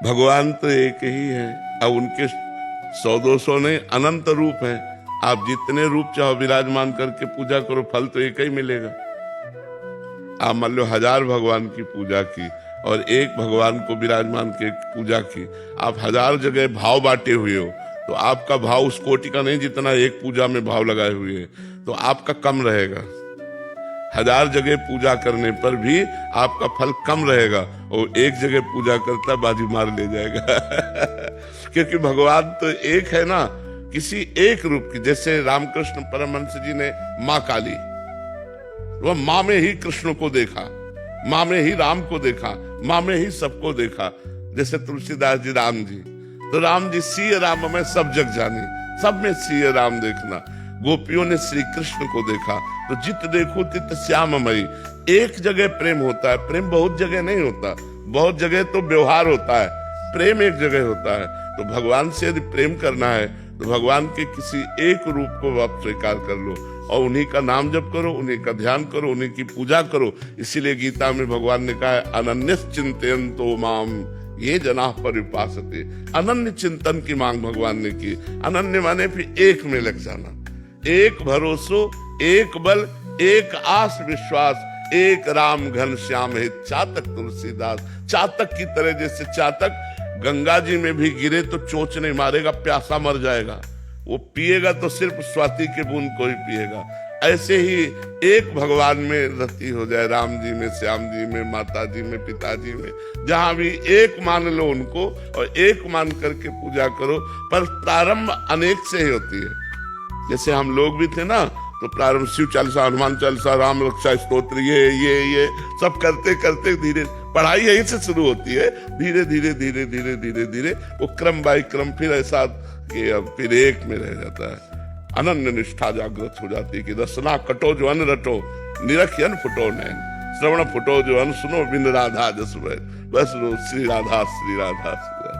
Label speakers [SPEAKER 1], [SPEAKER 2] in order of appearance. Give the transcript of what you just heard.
[SPEAKER 1] भगवान तो एक ही है। अब उनके 100-200 नहीं, अनंत रूप है। आप जितने रूप चाहो विराजमान करके पूजा करो, फल तो एक ही मिलेगा। आप मान लो 1000 भगवान की पूजा की और एक भगवान को विराजमान के पूजा की, आप 1000 जगह भाव बांटे हुए हो, तो आपका भाव उस कोटि का नहीं जितना एक पूजा में भाव लगाए हुए है, तो आपका कम रहेगा। 1000 जगह पूजा करने पर भी आपका फल कम रहेगा, और एक जगह पूजा करता बाजी मार ले जाएगा क्योंकि भगवान तो एक है ना, किसी एक रूप की। जैसे रामकृष्ण परमहंस जी ने माँ काली, वह माँ में ही कृष्ण को देखा, माँ में ही राम को देखा, माँ में ही सबको देखा। जैसे तुलसीदास जी राम जी, तो राम जी सिय राम में सब जग जानी, सब में सिय राम देखना। गोपियों ने श्री कृष्ण को देखा, तो जित देखो तित श्याममयी। एक जगह प्रेम होता है, प्रेम बहुत जगह नहीं होता। बहुत जगह तो व्यवहार होता है, प्रेम एक जगह होता है। तो भगवान से यदि प्रेम करना है तो भगवान के किसी एक रूप को आप स्वीकार कर लो और उन्हीं का नाम जप करो, उन्हीं का ध्यान करो, उन्हीं की पूजा करो। इसीलिए गीता में भगवान ने कहा है, अनन्यस चिंतयन्तो माम ये जना परिपासते। अनन्य चिंतन की मांग भगवान ने की। अनन्य माने फिर एक में लग जाना, एक भरोसो, एक बल, एक आस विश्वास, एक राम घन श्याम है चातक तुलसीदास। चातक की तरह, जैसे चातक गंगा जी में भी गिरे तो चोंच नहीं मारेगा, प्यासा मर जाएगा, वो पिएगा तो सिर्फ स्वाति के बूंद को ही पिएगा। ऐसे ही एक भगवान में रति हो जाए, राम जी में, श्याम जी में, माता जी में, पिताजी में, जहां भी एक मान लो उनको और एक मान करके पूजा करो। पर प्रारंभ अनेक से ही होती है। जैसे हम लोग भी थे ना, तो प्रारंभ शिव चालीसा, हनुमान चालीसा, राम रक्षा स्तोत्र, ये सब करते करते धीरे, पढ़ाई यहीं से शुरू होती है। धीरे धीरे धीरे धीरे धीरे धीरे वो क्रम बाई क्रम फिर ऐसा कि अब फिर एक में रह जाता है। अनन्य निष्ठा जागृत हो जाती है कि रसना कटो जो अन्न रटो, निरखियन फुटो नैन, श्रवण फुटो जो अन्न सुनो, बिन राधा जस बस श्री राधा श्री राधा श्री राधा।